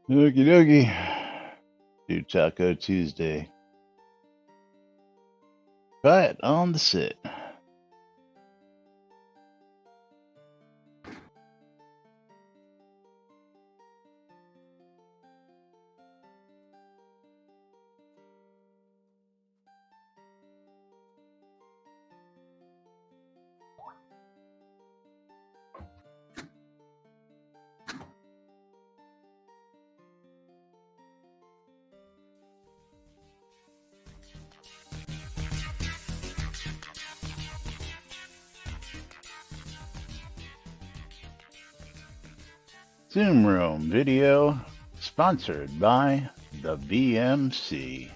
Okie dokie. Do Taco Tuesday. Try it on the sit. Zoom Room video sponsored by the BMC.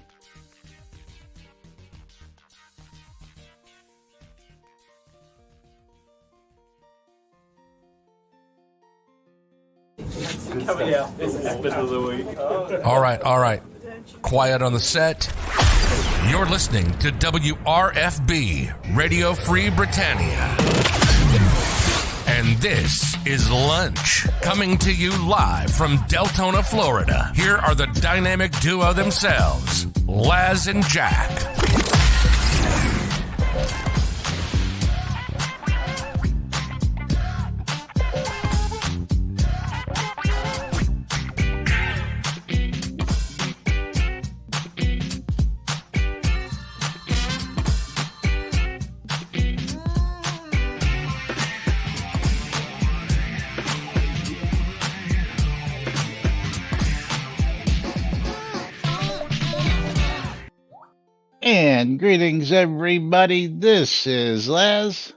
All right. Quiet on the set. You're listening to WRFB, Radio Free Britannia. And this is Lunch, coming to you live from Deltona, Florida. Here are the dynamic duo themselves, Laz and Jack. And greetings, everybody. This is Laz.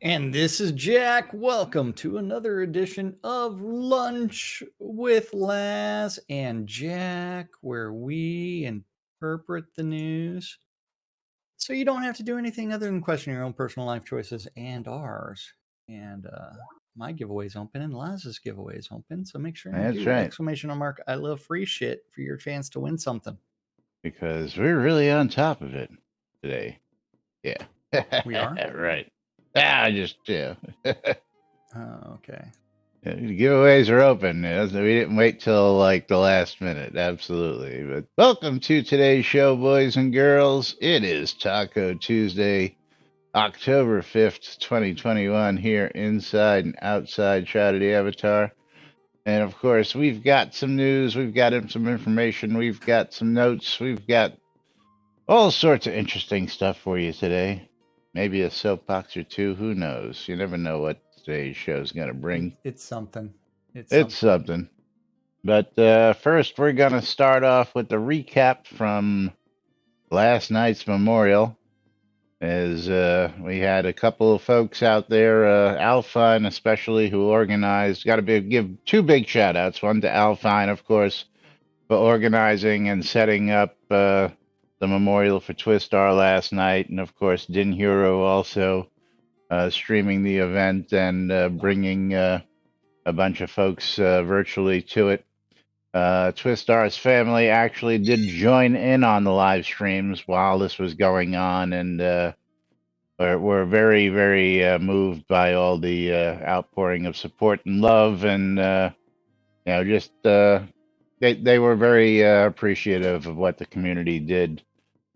And this is Jack. Welcome to another edition of Lunch with Laz and Jack, where we interpret the news so you don't have to do anything other than question your own personal life choices and ours. And my giveaway's open and Laz's giveaway's open. So make sure you do exclamation mark I love free shit for your chance to win something. Because we're really on top of it today. Yeah. We are? Right. Yeah. Oh, okay. Yeah, the giveaways are open. We didn't wait till like the last minute. Absolutely. But welcome to today's show, boys and girls. It is Taco Tuesday, October 5th, 2021, here inside and outside Shroud of the Avatar. And of course, we've got some news, we've got some information, we've got some notes, we've got all sorts of interesting stuff for you today. Maybe a soapbox or two, who knows? You never know what today's show is going to bring. It's something. It's something. But first, we're going to start off with the recap from last night's memorial. As we had a couple of folks out there, Alpine especially, who organized. Got to give two big shout outs. One to Alpine, of course, for organizing and setting up the memorial for Twistar last night. And of course, Din Hero also streaming the event and bringing a bunch of folks virtually to it. Twistar's family actually did join in on the live streams while this was going on, and we're very, very moved by all the outpouring of support and love, and they were very appreciative of what the community did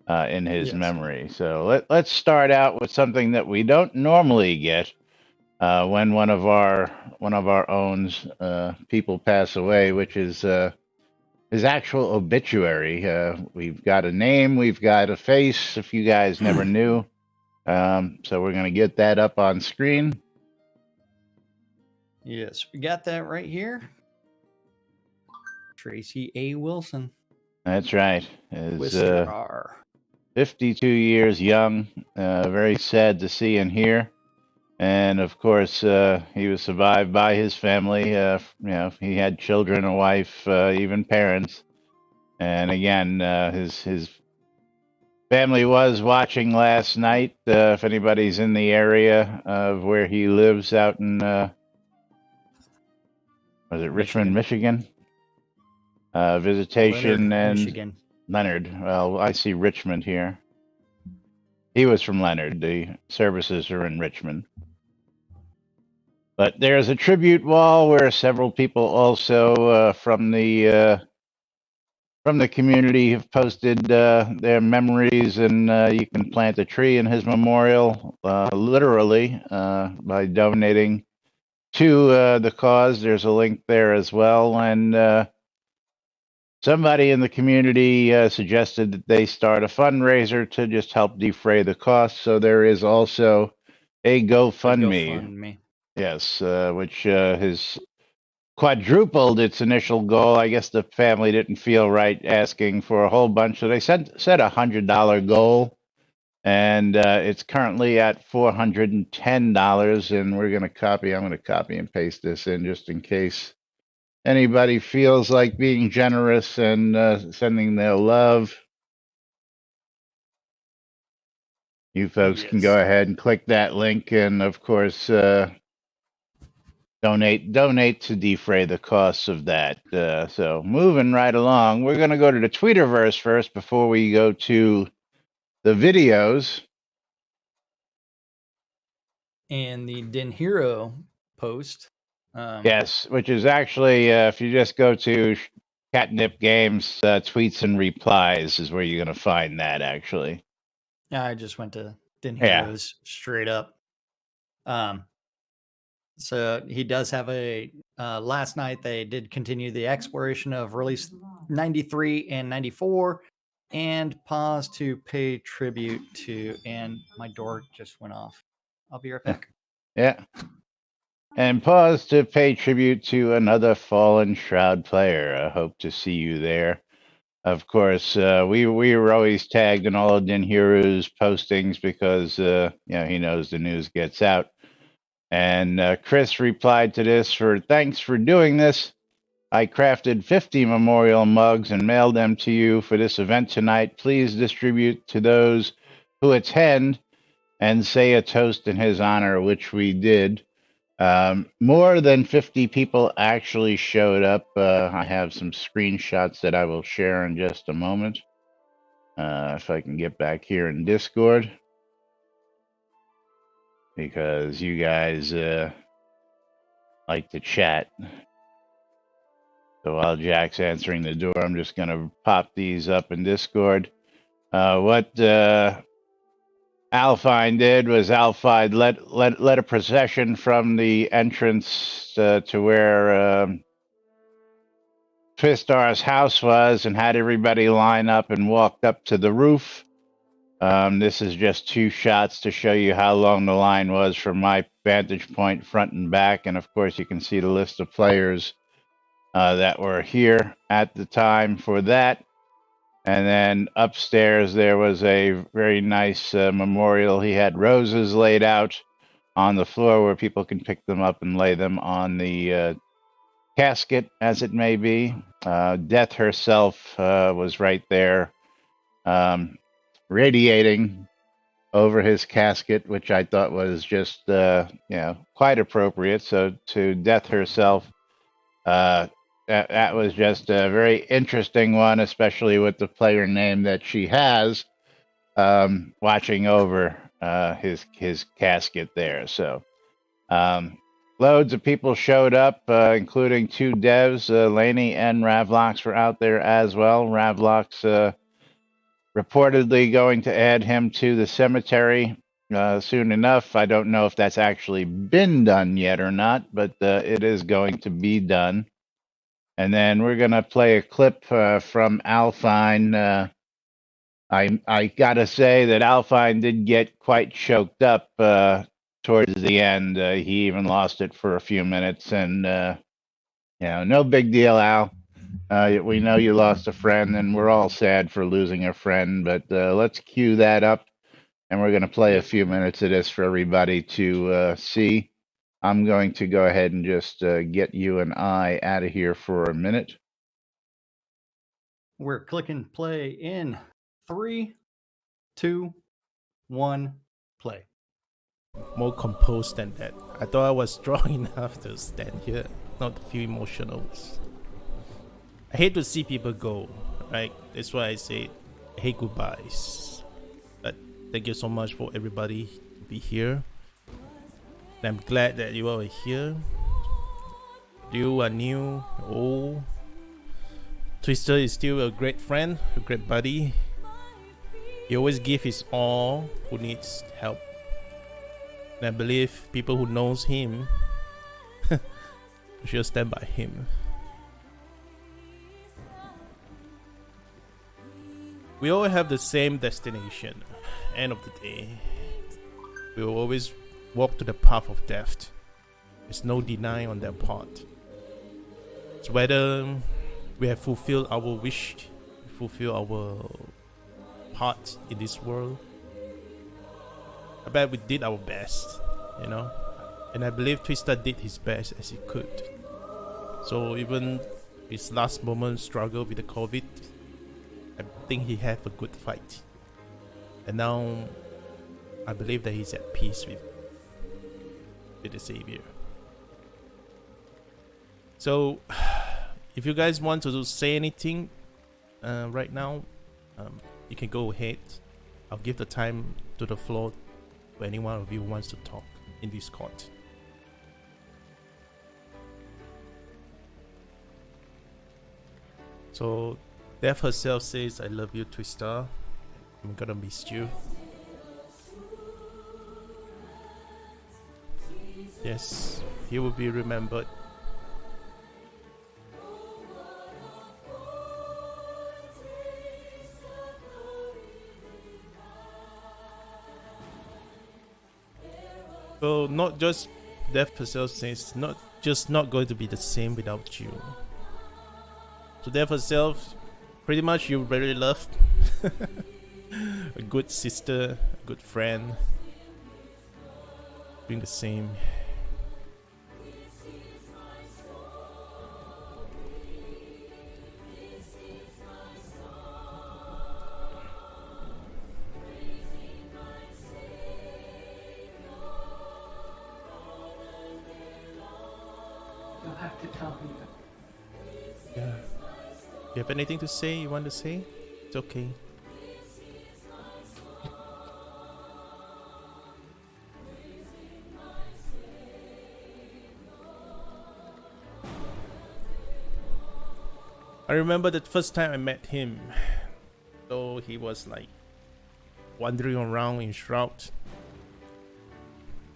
in his memory. So let's start out with something that we don't normally get. When one of our own's people pass away, which is his actual obituary. We've got a name, we've got a face. If you guys never knew, So we're going to get that up on screen. Yes, we got that right here. Tracy A. Wilson. That's right. Is Twister R. 52 years young. Very sad to see and hear. And of course, he was survived by his family. He had children, a wife, even parents. And again, his family was watching last night. If anybody's in the area of where he lives, out in was it Richmond, Michigan? Visitation Leonard, and Michigan. Leonard. Well, I see Richmond here. He was from Leonard. The services are in Richmond. But there's a tribute wall where several people also from the community have posted their memories, and you can plant a tree in his memorial, literally, by donating to the cause. There's a link there as well, and somebody in the community suggested that they start a fundraiser to just help defray the costs. So there is also a GoFundMe. Yes, which has quadrupled its initial goal. I guess the family didn't feel right asking for a whole bunch, so they set $100 goal, and it's currently at $410. And we're going to copy. I'm going to copy and paste this in just in case anybody feels like being generous and sending their love. You folks can go ahead and click that link, and of course, donate to defray the costs of that. So moving right along, we're going to go to the Tweeterverse first before we go to the videos. And the Den Hero post. Yes, which is actually, if you just go to Catnip Games tweets and replies is where you're going to find that, actually. I just went to Den Heroes straight up. So he does have a last night they did continue the exploration of release 93 and 94 and pause to pay tribute to, and my door just went off. I'll be right back. Yeah. And pause to pay tribute to another fallen Shroud player. I hope to see you there. Of course, we were always tagged in all of Den Heroes postings because he knows the news gets out. And Chris replied to this thanks for doing this. I crafted 50 memorial mugs and mailed them to you for this event tonight. Please distribute to those who attend and say a toast in his honor, which we did. More than 50 people actually showed up. I have some screenshots that I will share in just a moment. If I can get back here in Discord. Because you guys like to chat. So while Jack's answering the door, I'm just going to pop these up in Discord. What Alfine did was Alfine led a procession from the entrance to where Twistar's house was and had everybody line up and walked up to the roof. This is just two shots to show you how long the line was from my vantage point, front and back. And of course, you can see the list of players that were here at the time for that. And then upstairs, there was a very nice memorial. He had roses laid out on the floor where people can pick them up and lay them on the casket, as it may be. Death herself was right there, radiating over his casket, which I thought was just, quite appropriate. So to Death herself, that was just a very interesting one, especially with the player name that she has, watching over his casket there. So loads of people showed up, including two devs. Laney and Ravlox were out there as well. Ravlox reportedly going to add him to the cemetery soon enough. I don't know if that's actually been done yet or not, but it is going to be done. And then we're going to play a clip from Alfine I gotta say that Alpine did get quite choked up towards the end. He even lost it for a few minutes, and no big deal, Al. We know you lost a friend, and we're all sad for losing a friend. But let's cue that up, and we're gonna play a few minutes of this for everybody to see. I'm going to go ahead and just get you and I out of here for a minute. We're clicking play in 3, 2, 1, play. More composed than that. I thought I was strong enough to stand here, not feel emotional. I hate to see people go, right? That's why I say I hate goodbyes. But thank you so much for everybody to be here. And I'm glad that you all are here. You are new, old. Twister is still a great friend, a great buddy. He always gives his all who needs help. And I believe people who knows him should stand by him. We all have the same destination. End of the day, we will always walk to the path of death. There's no denying on their part. It's whether we have fulfilled our wish, fulfill our part in this world. I bet we did our best, and I believe Twister did his best as he could. So even his last moment struggle with the COVID, I think he had a good fight. And now I believe that he's at peace with the Savior. So if you guys want to say anything right now, you can go ahead. I'll give the time to the floor to any one of you who wants to talk in Discord. So Death herself says, I love you, Twister. I'm gonna miss you. Yes, he will be remembered. So not just Death herself says, not going to be the same without you. So Death herself, pretty much you very loved. A good sister, a good friend. Doing the same. You'll have to tell me. Yeah. You have anything to say? You want to say? It's okay. I remember the first time I met him. So he was like wandering around in Shroud.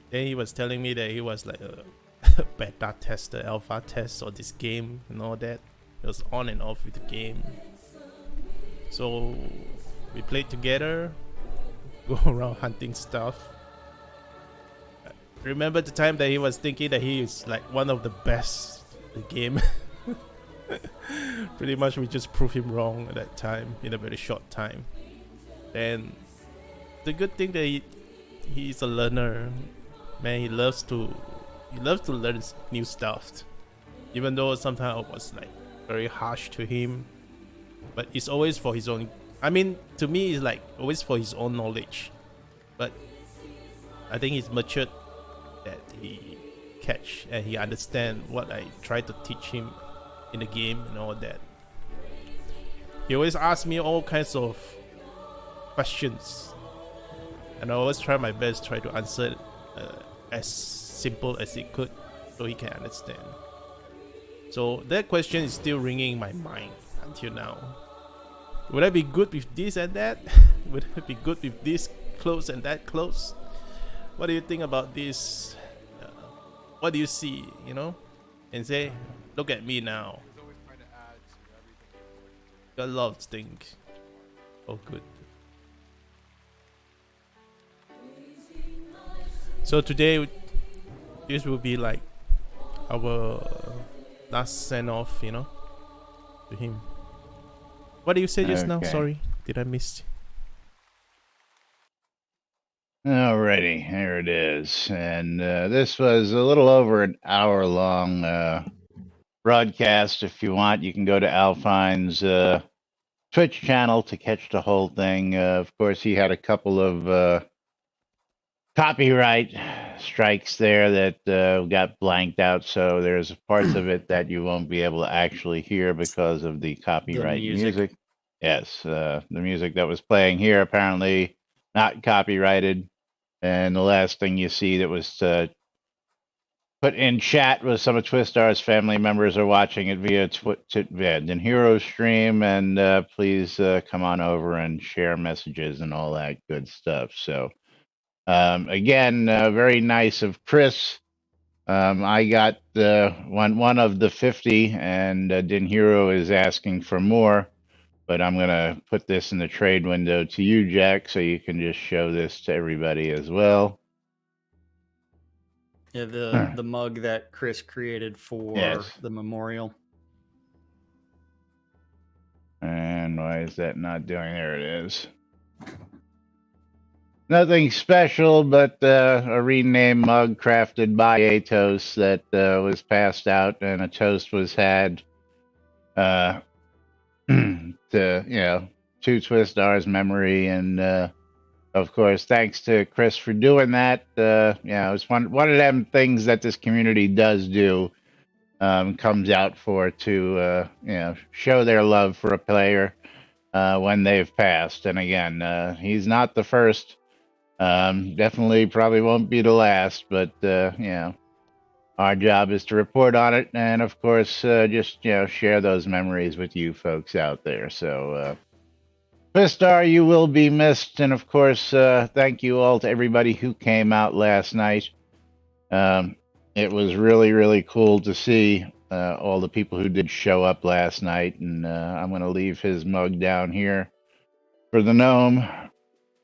Then he was telling me that he was like a beta tester, alpha test of this game and all that. It was on and off with the game. So we played together, go around hunting stuff. I remember the time that he was thinking that he is like one of the best in the game. Pretty much we just proved him wrong at that time in a very short time. And the good thing that he's a learner. Man, he loves to learn new stuff. Even though sometimes I was like very harsh to him, but it's always for his own. I mean, to me, it's like always for his own knowledge. But I think he's matured, that he catch and he understand what I try to teach him in the game and all that. He always asks me all kinds of questions, and I always try my best try to answer as simple as he could so he can understand. So that question is still ringing in my mind until now. Would I be good with this and that? Would I be good with this clothes and that clothes? What do you think about this? What do you see, And say, look at me now. Got a lot of things. Oh, good. So today, this will be like our last send off, to him. What did you say just now? Okay. Sorry, did I miss? Alrighty, here it is. And this was a little over an hour long broadcast. If you want, you can go to Alpine's Twitch channel to catch the whole thing. Of course, he had a couple of copyright strikes there that got blanked out, so there's parts of it that you won't be able to actually hear because of the copyright music. Yes, the music that was playing here apparently not copyrighted, and the last thing you see that was put in chat was some of Twistar's family members are watching it via Hero stream, and please come on over and share messages and all that good stuff. So again, very nice of Chris. I got one of the 50, and Din Hero is asking for more, but I'm going to put this in the trade window to you, Jack, so you can just show this to everybody as well. Yeah, the mug that Chris created for the memorial. And why is that not doing? There it is. Nothing special, but a renamed mug crafted by a toast that was passed out, and a toast was had to, to Twistar's memory. And of course, thanks to Chris for doing that. It's one of them things that this community does do. Comes out for to show their love for a player when they've passed. And again, he's not the first. Definitely probably won't be the last, but our job is to report on it, and of course just share those memories with you folks out there. So Twistar, you will be missed, and of course thank you all to everybody who came out last night. It was really, really cool to see all the people who did show up last night, and I'm going to leave his mug down here for the gnome.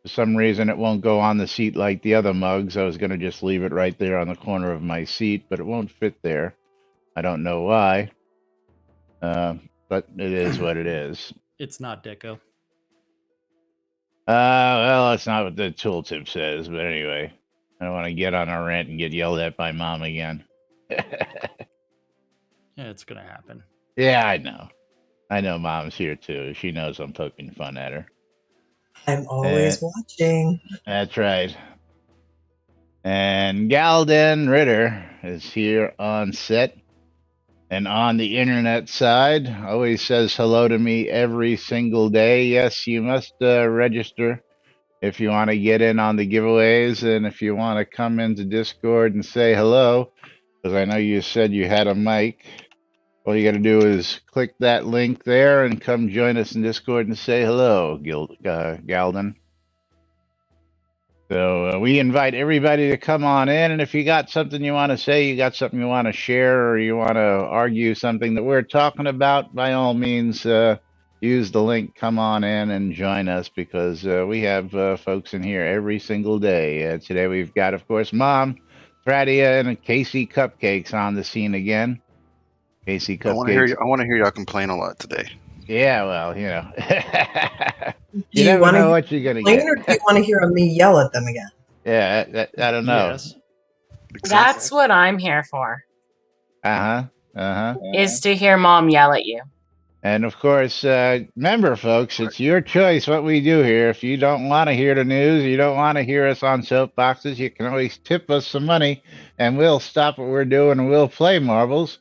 For some reason, it won't go on the seat like the other mugs. I was going to just leave it right there on the corner of my seat, but it won't fit there. I don't know why, but it is what it is. It's not deco. Well, that's not what the tooltip says, but anyway. I don't want to get on a rant and get yelled at by Mom again. Yeah, it's going to happen. Yeah, I know. I know Mom's here, too. She knows I'm poking fun at her. I'm always watching. That's right. And Galden Ritter is here on set and on the internet side. Always says hello to me every single day. Yes, you must register if you want to get in on the giveaways, and if you want to come into Discord and say hello, because I know you said you had a mic. All you got to do is click that link there and come join us in Discord and say hello, Galden. So we invite everybody to come on in, and if you got something you want to say, you got something you want to share, or you want to argue something that we're talking about, by all means, use the link, come on in and join us, because we have folks in here every single day. Today we've got, of course, Mom, Thradia, and Casey Cupcakes on the scene again. Casey Cupcakes. I want to hear y'all complain a lot today. Yeah, well, you never know what you're going to get. Or do you want to hear me yell at them again? Yeah, I don't know. Yes. That's what I'm here for. Is to hear Mom yell at you. And of course, remember, folks, it's your choice what we do here. If you don't want to hear the news, you don't want to hear us on soapboxes, you can always tip us some money, and we'll stop what we're doing and we'll play marbles.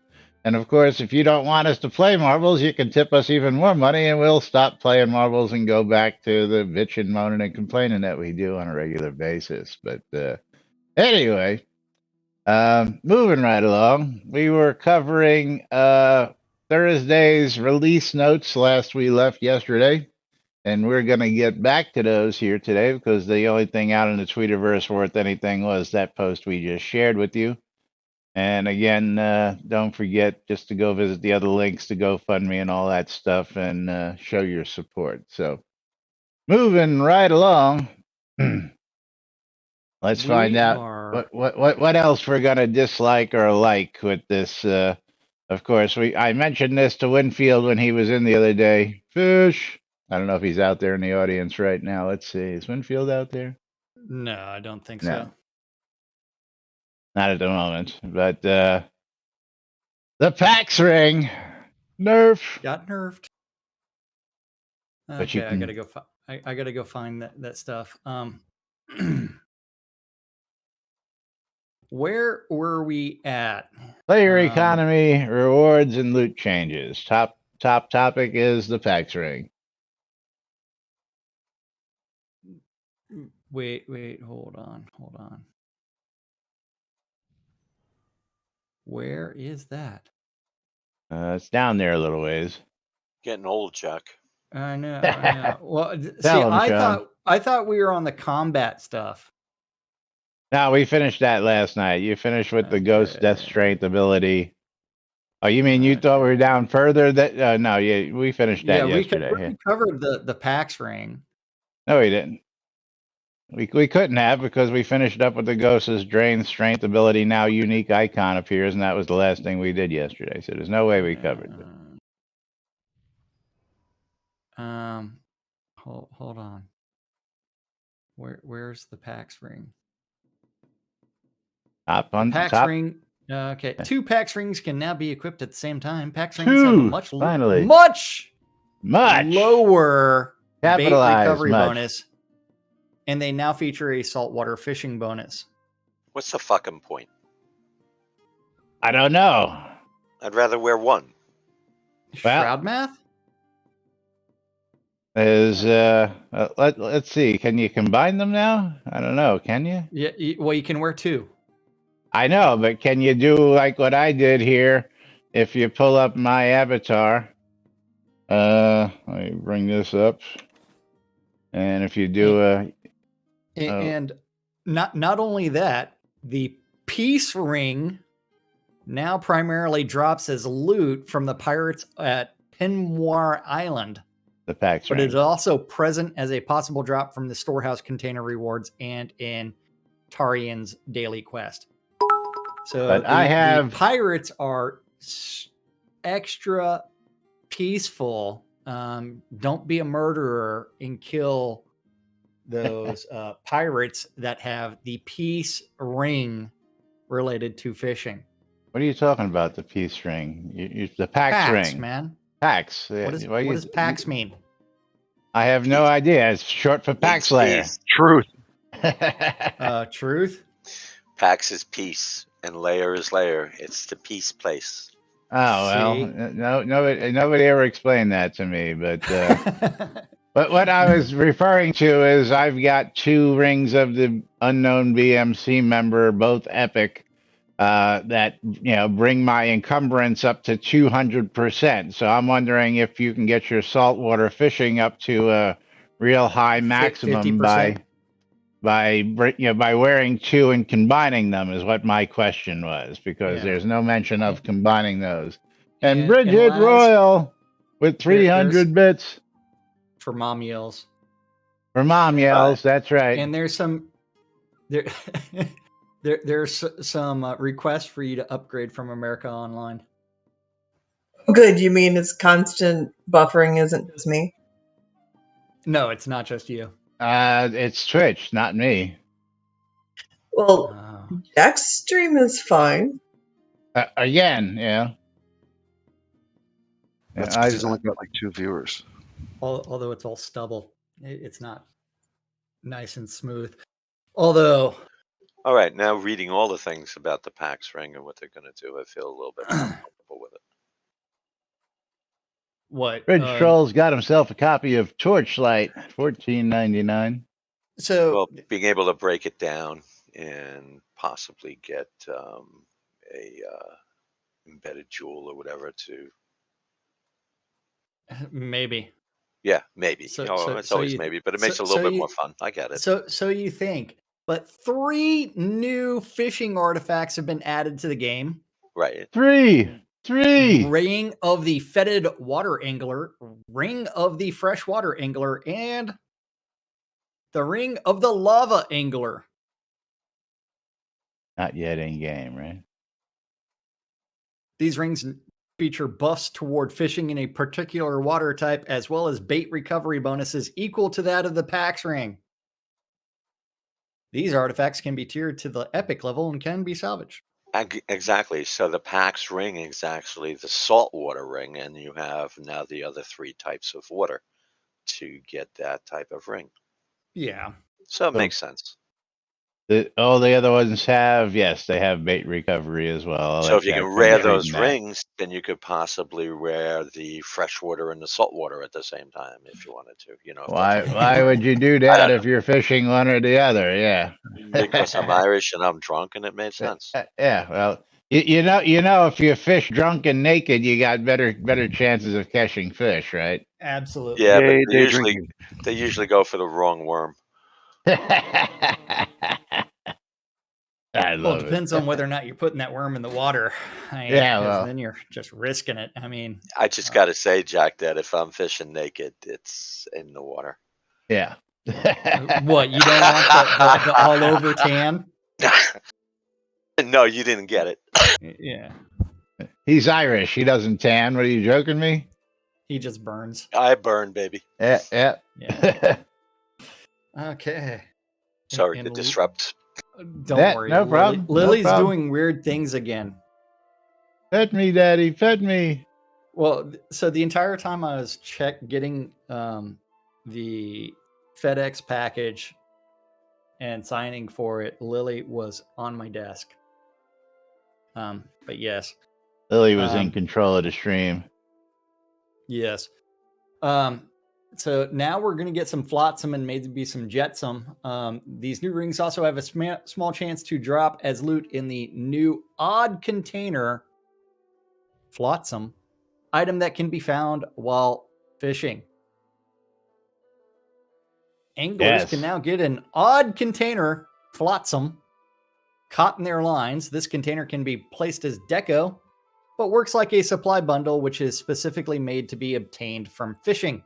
And of course, if you don't want us to play marbles, you can tip us even more money, and we'll stop playing marbles and go back to the bitching, moaning, and complaining that we do on a regular basis. But anyway, moving right along, we were covering Thursday's release notes last we left yesterday, and we're going to get back to those here today, because the only thing out in the Tweeterverse worth anything was that post we just shared with you. And again, don't forget just to go visit the other links to GoFundMe and all that stuff, and show your support. So moving right along, let's find out. what else we're gonna dislike or like with this? Of course, I mentioned this to Winfield when he was in the other day. Fish. I don't know if he's out there in the audience right now. Let's see. Is Winfield out there? No, I don't think No. so. Not at the moment. But the PAX ring, Nerf. Got nerfed. But you Okay, I can- gotta go. I gotta go find that stuff. Where were we at? Player economy, rewards, and loot changes. Top topic is the PAX ring. Wait, hold on. Where is that? It's down there a little ways. Getting old, Jack. I know. Well, see, Tell him, Sean. I thought we were on the combat stuff. No, we finished that last night. You finished with the Ghost Death Strength ability. Oh, you mean you thought we were down further? That no, yeah, we finished that yesterday. We covered the PAX ring. No, we didn't. We couldn't have because we finished up with the Ghost's Drain Strength ability. Now unique icon appears, and that was the last thing we did yesterday. So there's no way we covered it. Hold on. Where's the PAX ring? Top on PAX top. ring. Okay, 2 PAX rings can now be equipped at the same time. PAX rings have a much lower bait recovery bonus, and they now feature a saltwater fishing bonus. What's the fucking point? I don't know. I'd rather wear one. Shroud math? Is let's see. Can you combine them now? I don't know. Can you? Yeah. Well, you can wear 2. I know, but can you do like what I did here? If you pull up my avatar, let me bring this up, and if you do and not only that, the peace ring now primarily drops as loot from the pirates at Pinmoir Island. The PAX ring. But it's also present as a possible drop from the storehouse container rewards and in Tarian's daily quest. So the pirates are extra peaceful. Don't be a murderer and kill those pirates that have the peace ring related to fishing. What are you talking about? The peace ring? The PAX ring, man. PAX. What does PAX mean? I have no idea. It's short for PAX Layer. Truth. Truth. PAX is peace, and layer is layer. It's the peace place. Oh well, nobody ever explained that to me. But but what I was referring to is I've got 2 rings of the unknown BMC member, both epic, that bring my encumbrance up to 200%. So I'm wondering if you can get your saltwater fishing up to a real high maximum 50%. by wearing 2 and combining them is what my question was, because there's no mention of combining those. And Bridget Royal with 300 bits for Mom Yells. For Mom Yells, that's right. And there's some there's some requests for you to upgrade from America Online. Good. You mean it's constant buffering isn't just me? No, it's not just you. It's Twitch, not me. Well, Jack's stream is fine. Again, yeah. That's because he's only got like 2 viewers. Although it's all stubble, it's not nice and smooth. Although, all right, now reading all the things about the PAX ring and what they're going to do, I feel a little bit more comfortable with it. What? Red Troll's got himself a copy of Torchlight, $14.99. So, well, being able to break it down and possibly get a embedded jewel or whatever to. Maybe. Yeah, maybe. So it's always maybe, but it makes it a little bit more fun. I get it. So you think, but 3 new fishing artifacts have been added to the game. Right. 3. Ring of the Fetid Water Angler, Ring of the Freshwater Angler, and the Ring of the Lava Angler. Not yet in game, right? These rings feature buffs toward fishing in a particular water type, as well as bait recovery bonuses equal to that of the PAX ring. These artifacts can be tiered to the epic level and can be salvaged. Exactly. So the PAX ring is actually the saltwater ring, and you have now the other 3 types of water to get that type of ring. Yeah. So it makes sense. All the other ones have, yes, they have bait recovery as well. So if you can rare those rings, then you could possibly rare the freshwater and the saltwater at the same time if you wanted to. You know, why would you do that if you're fishing one or the other? Yeah, because I'm Irish and I'm drunk, and it made sense. Yeah, well, you know, if you fish drunk and naked, you got better chances of catching fish, right? Absolutely. Yeah, but they usually go for the wrong worm. Well, it depends on whether or not you're putting that worm in the water. Then you're just risking it. I mean, I just got to say, Jack, that if I'm fishing naked, it's in the water. Yeah. What, you don't want the all over tan? No, you didn't get it. Yeah. He's Irish. He doesn't tan. What, are you joking me? He just burns. I burn, baby. Yeah. Okay. Sorry to disrupt. Don't worry. No problem. Lily's doing weird things again. Fed me, Daddy. Fed me. Well, so the entire time I was getting the FedEx package and signing for it, Lily was on my desk. But yes. Lily was in control of the stream. Yes. So now we're going to get some flotsam and maybe some jetsam. These new rings also have a small chance to drop as loot in the new odd container flotsam item that can be found while fishing. Anglers can now get an odd container flotsam caught in their lines. This container can be placed as deco, but works like a supply bundle, which is specifically made to be obtained from fishing.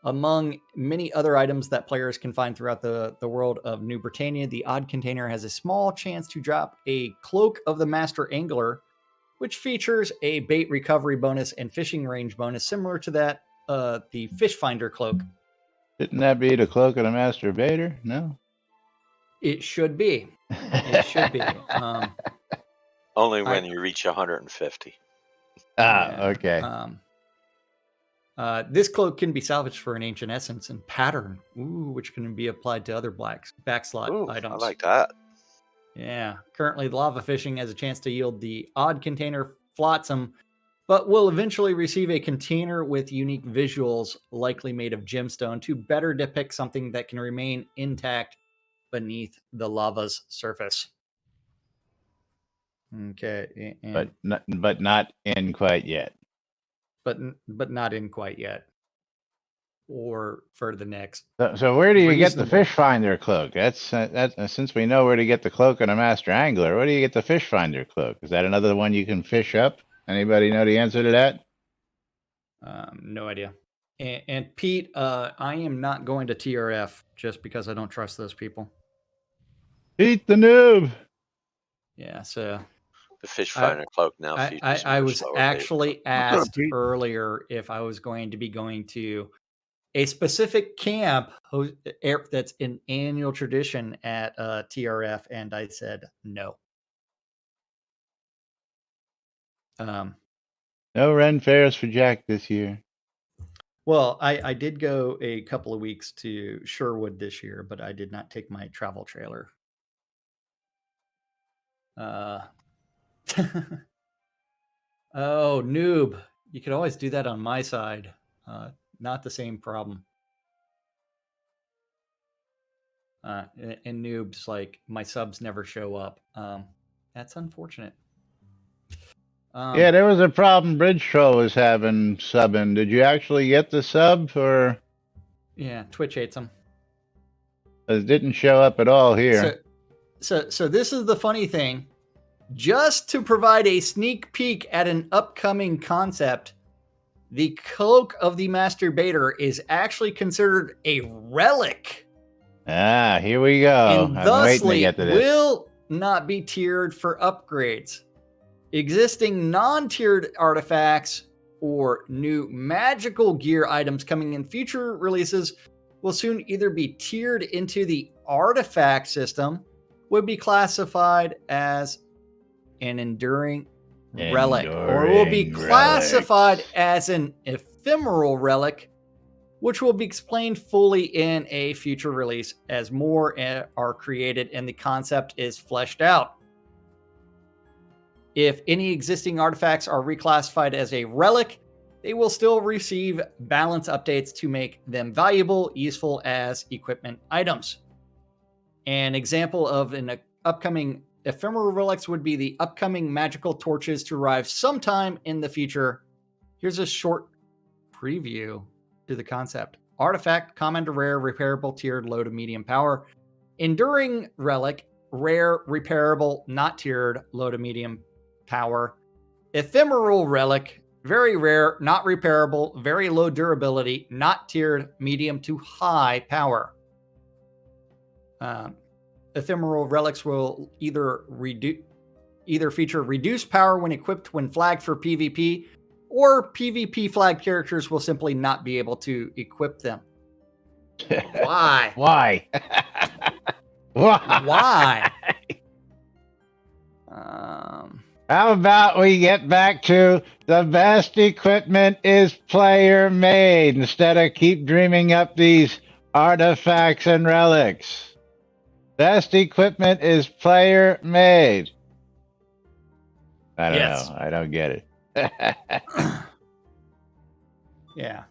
Among many other items that players can find throughout the world of New Britannia, the odd container has a small chance to drop a Cloak of the Master Angler, which features a bait recovery bonus and fishing range bonus similar to that, the Fish Finder Cloak. Shouldn't that be the Cloak of the Master Baiter? No? It should be. It should be. Only when you reach 150. Okay. This cloak can be salvaged for an ancient essence and pattern, which can be applied to other backslot items. I like that. Yeah. Currently, lava fishing has a chance to yield the odd container flotsam, but will eventually receive a container with unique visuals, likely made of gemstone, to better depict something that can remain intact beneath the lava's surface. Okay. But not in quite yet. But not in quite yet, or for the next. So where do you get the Fish Finder Cloak? That's since we know where to get the Cloak of the Master Angler. Where do you get the Fish Finder Cloak? Is that another one you can fish up? Anybody know the answer to that? No idea. And Pete, I am not going to TRF just because I don't trust those people. Pete the noob. Yeah. So. The Fish Finder Cloak now. I was actually asked earlier if I was going to be going to a specific camp that's an annual tradition at TRF, and I said no. No Ren fairs for Jack this year. Well, I did go a couple of weeks to Sherwood this year, but I did not take my travel trailer. Oh, noob. You could always do that on my side. Not the same problem. And noobs, like, my subs never show up. That's unfortunate. Yeah, there was a problem Bridge Troll was having subbing. Did you actually get the sub, or? Yeah, Twitch hates them. It didn't show up at all here. So this is the funny thing. Just to provide a sneak peek at an upcoming concept, the Cloak of the Master Baiter is actually considered a relic. Here we go. And thusly not be tiered for upgrades. Existing non-tiered artifacts or new magical gear items coming in future releases will soon either be tiered into the artifact system, would be classified as an enduring relic, or will be Enduring classified relics. as an ephemeral relic, which will be explained fully in a future release as more are created and the concept is fleshed out. If any existing artifacts are reclassified as a relic, they will still receive balance updates to make them valuable, useful as equipment items. An example of an upcoming ephemeral relics would be the upcoming magical torches to arrive sometime in the future. Here's a short preview to the concept. Artifact, common to rare, repairable, tiered, low to medium power. Enduring relic, rare, repairable, not tiered, low to medium power. Ephemeral relic, very rare, not repairable, very low durability, not tiered, medium to high power. Ephemeral relics will either feature reduced power when equipped when flagged for PvP, or PvP flagged characters will simply not be able to equip them. Why? Why? Why? How about we get back to the best equipment is player made instead of keep dreaming up these artifacts and relics? Best equipment is player made. I don't know. I don't get it. Yeah.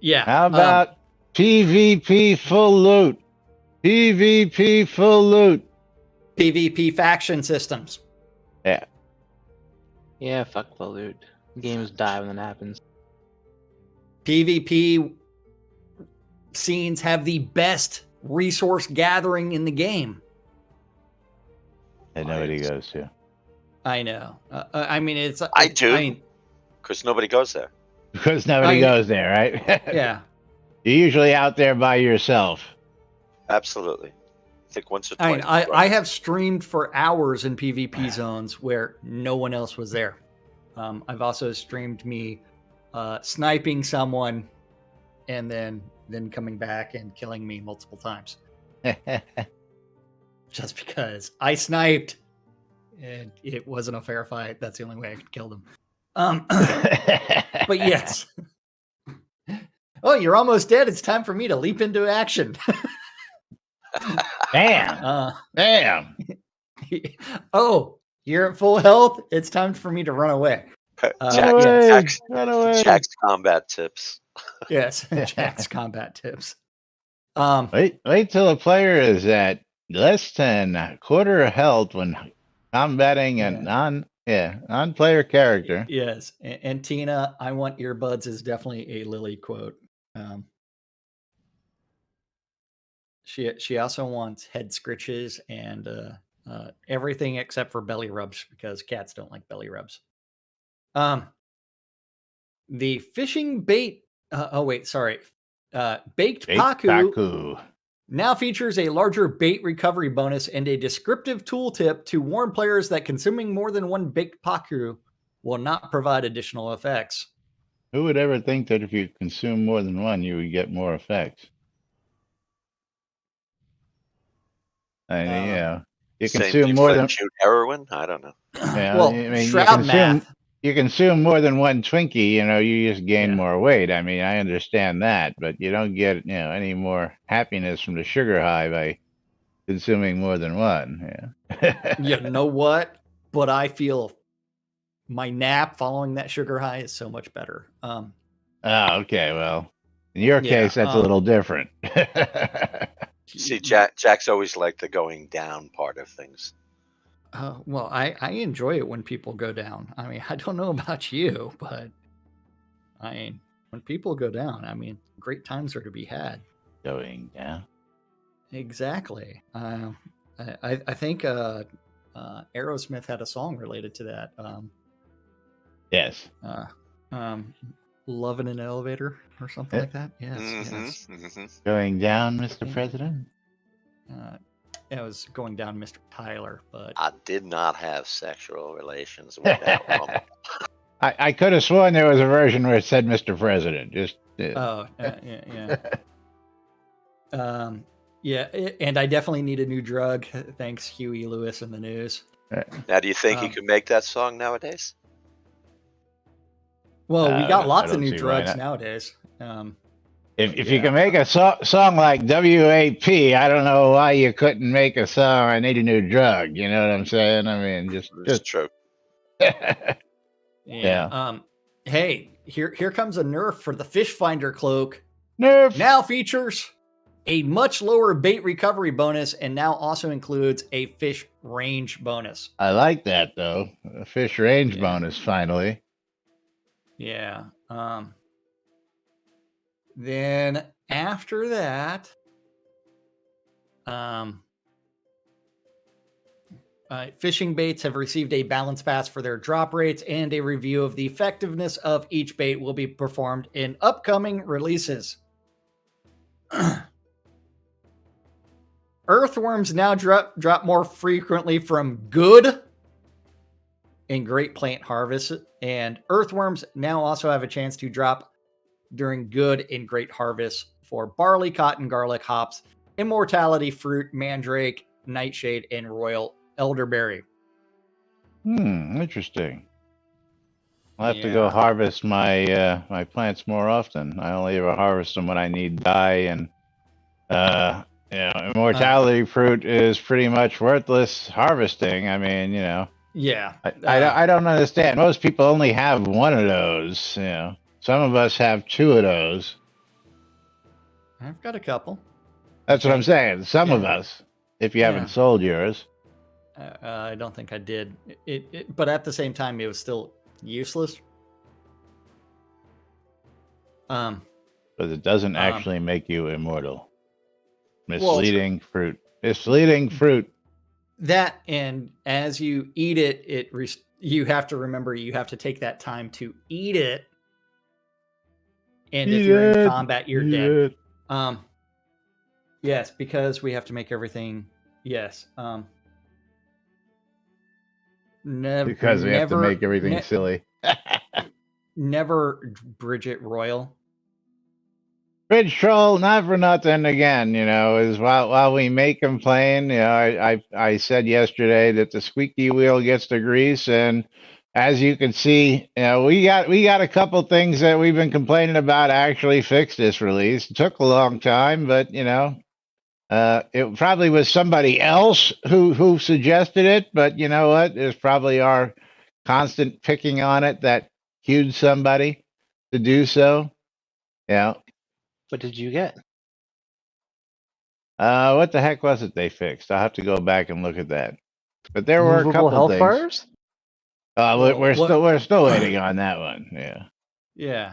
Yeah. How about PvP full loot? PvP full loot. PvP faction systems. Yeah. Yeah, fuck the loot. Games die when that happens. PvP scenes have the best resource gathering in the game. That nobody goes to. I know. I mean, it's. I do. Because nobody goes there. Because nobody goes there, right? Yeah. You're usually out there by yourself. Absolutely. I think once or I twice. mean, I have streamed for hours in PvP zones where no one else was there. I've also streamed me sniping someone and then coming back and killing me multiple times. Just because I sniped and it wasn't a fair fight. That's the only way I could kill them. But yes. Oh, you're almost dead. It's time for me to leap into action. Damn. Damn. Oh, you're at full health. It's time for me to run away. Jack's combat tips. Yes, Jack's combat tips. Wait till a player is at less than a quarter health when combating a non-player character. Yes, and Tina, I want earbuds is definitely a Lily quote. She also wants head scritches and everything except for belly rubs because cats don't like belly rubs. The fishing bait. Baked Paku now features a larger bait recovery bonus and a descriptive tooltip to warn players that consuming more than one baked Paku will not provide additional effects. Who would ever think that if you consume more than one, you would get more effects? I mean, you consume more than shoot heroin. I don't know. Yeah, well, I mean, Shroud math. You consume more than one Twinkie, you just gain more weight. I mean, I understand that, but you don't get, any more happiness from the sugar high by consuming more than one. Yeah. You know what? But I feel my nap following that sugar high is so much better. Oh, okay. Well, in your case, that's a little different. See, Jack's always liked the going down part of things. Well, I enjoy it when people go down. I mean, I don't know about you, but I mean, when people go down, I mean, great times are to be had. Going down. Exactly. I think Aerosmith had a song related to that. Yes. Love in an elevator or something like that. Yes, yes. Going down, Mr. President. It was going down, Mr. Tyler, but I did not have sexual relations with that woman. I could have sworn there was a version where it said Mr. President. Just yeah. Yeah, and I definitely need a new drug. Thanks, Huey Lewis in the news. Now, do you think you could make that song nowadays? Well, we got lots I of don't new see why drugs not. nowadays. If you can make a song like WAP, I don't know why you couldn't make a song I Need a New Drug. You know what I'm saying? I mean, just true. Yeah. Hey, here comes a nerf for the fish finder cloak. Nerf now features a much lower bait recovery bonus and now also includes a fish range bonus. I like that though. A fish range bonus finally. Yeah. Then after that, fishing baits have received a balance pass for their drop rates, and a review of the effectiveness of each bait will be performed in upcoming releases. Earthworms now drop more frequently from good in Great Plant Harvest, and earthworms now also have a chance to drop during good in Great Harvest for barley, cotton, garlic, hops, immortality, fruit, mandrake, nightshade, and royal elderberry. Interesting. I'll have to go harvest my my plants more often. I only ever harvest them when I need dye, and immortality fruit is pretty much worthless harvesting. I mean, I don't understand. Most people only have one of those. Some of us have two of those. I've got a couple. That's what I'm saying. Some of us, if you haven't sold yours. I don't think I did. But at the same time, it was still useless. But it doesn't actually make you immortal. Misleading fruit. Misleading fruit. That, and as you eat it, you have to remember you have to take that time to eat it. And if you're in combat, you're dead. Yes, because we have to make everything. Yes. Because we have to make everything silly. Never Bridget Royal. Bridge troll, not for nothing. Again, is while we may complain, I said yesterday that the squeaky wheel gets the grease, and as you can see, we got a couple things that we've been complaining about actually fixed this release. It took a long time, but it probably was somebody else who suggested it. But you know what? It's probably our constant picking on it that cued somebody to do so. Yeah. What did you get? What the heck was it they fixed? I'll have to go back and look at that. But there were a couple health things. Bars? We're still waiting on that one. Yeah.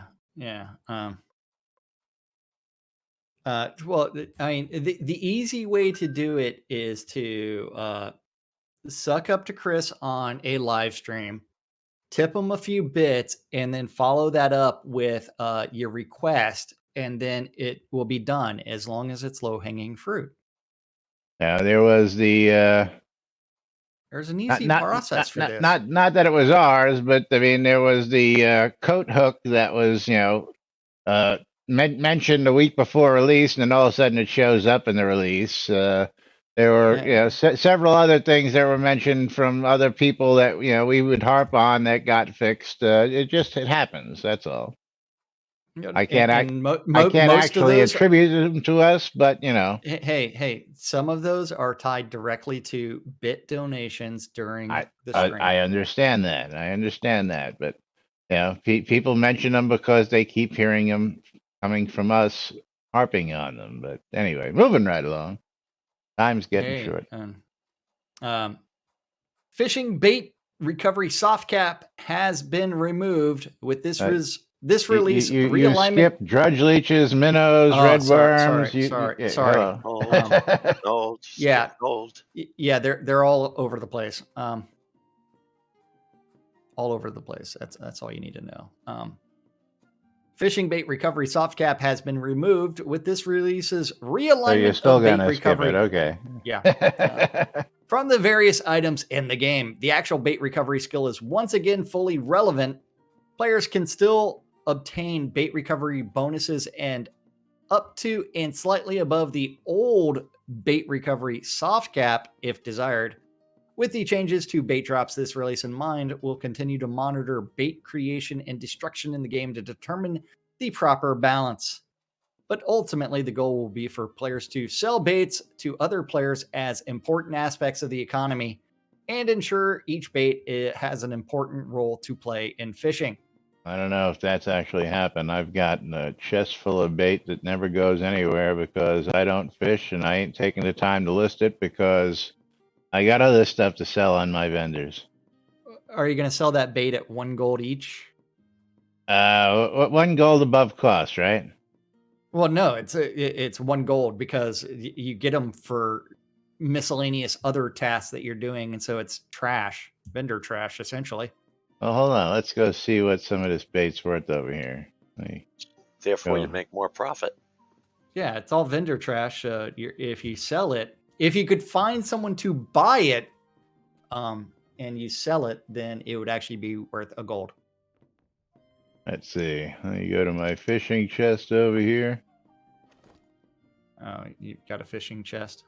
Well, I mean, the easy way to do it is to suck up to Chris on a live stream, tip him a few bits, and then follow that up with your request, and then it will be done as long as it's low-hanging fruit. Now there was the there's an easy process for this. Not that it was ours, but I mean there was the coat hook that was mentioned a week before release, and then all of a sudden it shows up in the release. There were several other things that were mentioned from other people that we would harp on that got fixed. It happens. That's all. I can't actually attribute them to us, but Hey, some of those are tied directly to bit donations during the stream. I understand that, but people mention them because they keep hearing them coming from us harping on them. But anyway, moving right along. Time's getting short. Fishing bait recovery soft cap has been removed with this this release. You skip drudge leeches, minnows, red worms. Sorry. Gold. Yeah, they're all over the place. All over the place. That's all you need to know. Fishing bait recovery soft cap has been removed with this release's realignment So you're still of bait gonna recovery. skip it, okay? Yeah. From the various items in the game, the actual bait recovery skill is once again fully relevant. Players can still obtain bait recovery bonuses and up to and slightly above the old bait recovery soft cap if desired. With the changes to bait drops this release in mind, we'll continue to monitor bait creation and destruction in the game to determine the proper balance. But ultimately, the goal will be for players to sell baits to other players as important aspects of the economy and ensure each bait has an important role to play in fishing. I don't know if that's actually happened. I've gotten a chest full of bait that never goes anywhere because I don't fish and I ain't taking the time to list it because I got other stuff to sell on my vendors. Are you going to sell that bait at 1 gold each? 1 gold above cost, right? Well, no, it's 1 gold because you get them for miscellaneous other tasks that you're doing, and so it's trash, vendor trash, essentially. Well, hold on. Let's go see what some of this bait's worth over here. Therefore, you make more profit. Yeah, it's all vendor trash. If you sell it, if you could find someone to buy it, and you sell it, then it would actually be worth 1 gold. Let's see. Let me go to my fishing chest over here. Oh, you've got a fishing chest.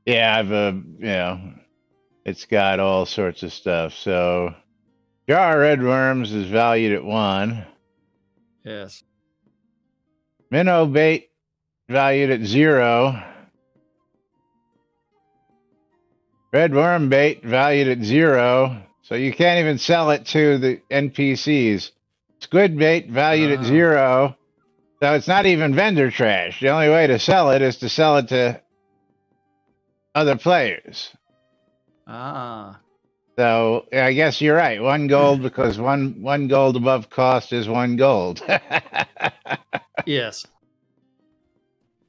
Yeah, it's got all sorts of stuff. So, jar of red worms is valued at 1. Yes. Minnow bait valued at 0. Red worm bait valued at 0. So you can't even sell it to the NPCs. Squid bait valued at 0. So it's not even vendor trash. The only way to sell it is to sell it to other players. So I guess you're right. 1 gold because one gold above cost is 1 gold. Yes.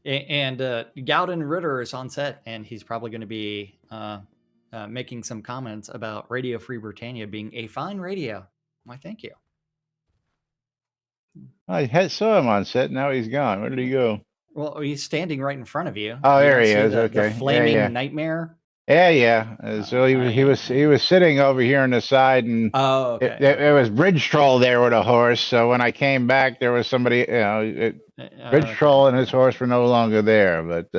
And Gowden Ritter is on set, and he's probably going to be making some comments about Radio Free Britannia being a fine radio. Why, thank you. I saw him on set. Now he's gone. Where did he go? Well, he's standing right in front of you. Oh, You there don't he see is. The Okay. flaming nightmare. Yeah. So he was sitting over here on the side, and okay. There was Bridge Troll there with a horse. So when I came back, there was somebody. Bridge Troll and his horse were no longer there. But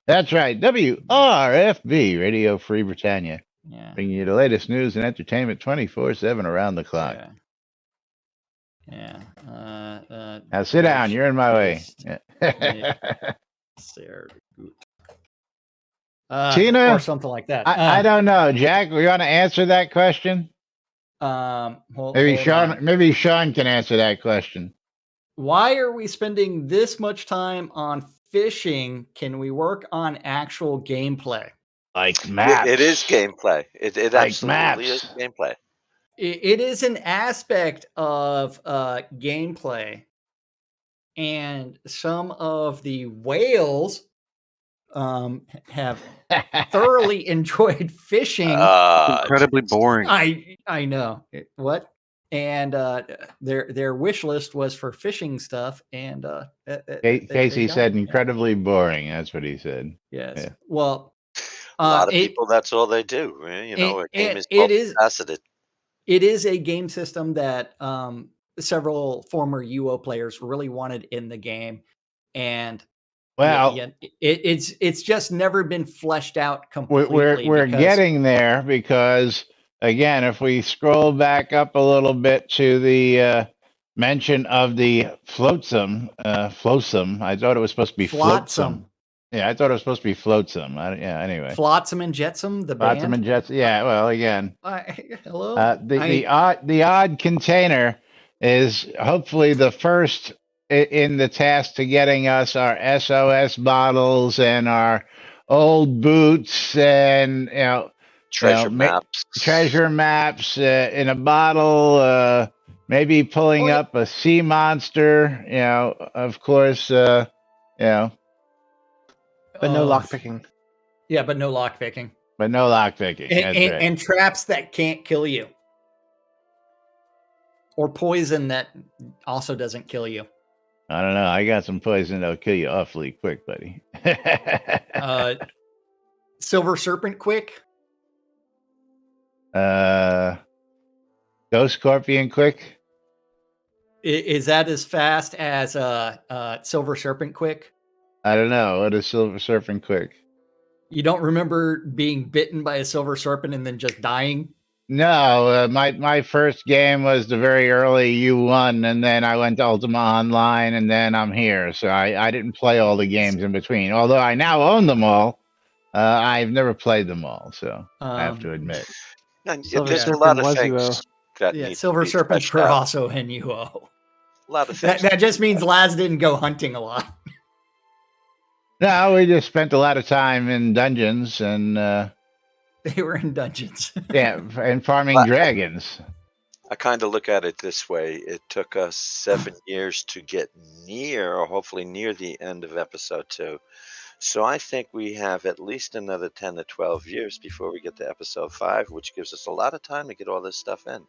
that's right. WRFB, Radio Free Britannia, bringing you the latest news and entertainment 24/7 around the clock. Yeah. Now sit down. You're in my way. Tina, or something like that. I don't know, Jack. We want to answer that question. Maybe Sean can answer that question. Why are we spending this much time on fishing? Can we work on actual gameplay? Like maps. It is gameplay. It like absolutely is gameplay. It is an aspect of gameplay, and some of the whales have thoroughly enjoyed fishing. Incredibly boring. I know what, and their wish list was for fishing stuff, and Casey said incredibly boring. That's what he said. Yes. Yeah. Well, a lot of people, that's all they do. A game is multifaceted. It is a game system that several former UO players really wanted in the game, and it's just never been fleshed out completely. We're getting there because, again, if we scroll back up a little bit to the mention of the flotsam, I thought it was supposed to be flotsam. Yeah, I thought it was supposed to be flotsam. Anyway. Flotsam and Jetsam, the band. Flotsam and Jetsam. Yeah, well, again. Hello. The odd container is hopefully the first in the task to getting us our SOS bottles and our old boots and treasure maps in a bottle. Maybe pulling up a sea monster. Of course. But no lockpicking. Yeah, but no lockpicking. But no lockpicking. And traps that can't kill you. or poison that also doesn't kill you. I don't know. I got some poison that'll kill you awfully quick, buddy. Silver Serpent quick. Ghost Scorpion quick. Is that as fast as Silver Serpent quick? I don't know. What is Silver Serpent quick? You don't remember being bitten by a silver serpent and then just dying? No, my first game was the very early U1, and then I went to Ultima Online, and then I'm here. So I didn't play all the games in between. Although I now own them all, I've never played them all. So I have to admit. There's a lot of things that need Silver to be Serpents fleshed were out. also NUO. A lot of things. That just means Laz didn't go hunting a lot. No, we just spent a lot of time in dungeons and they were in dungeons. Yeah, and farming dragons. I kind of look at it this way. It took us 7 years to get near, or hopefully near the end of episode 2. So I think we have at least another 10 to 12 years before we get to episode 5, which gives us a lot of time to get all this stuff in.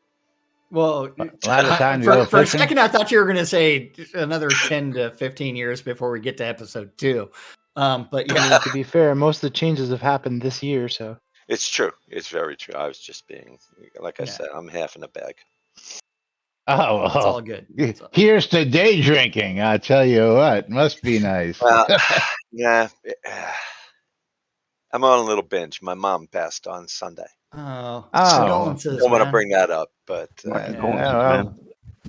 Well, a lot of time to go for a fishing. second, I thought you were going to say another 10 to 15 years before we get to episode 2. But yeah, To be fair, most of the changes have happened this year, so. It's true. It's very true. I was just being, like I said, I'm half in a bag. Oh, it's all good. Here's to day drinking. I tell you what, must be nice. Well, yeah, I'm on a little binge. My mom passed on Sunday. Condolences, Don't want to man. bring that up, but well,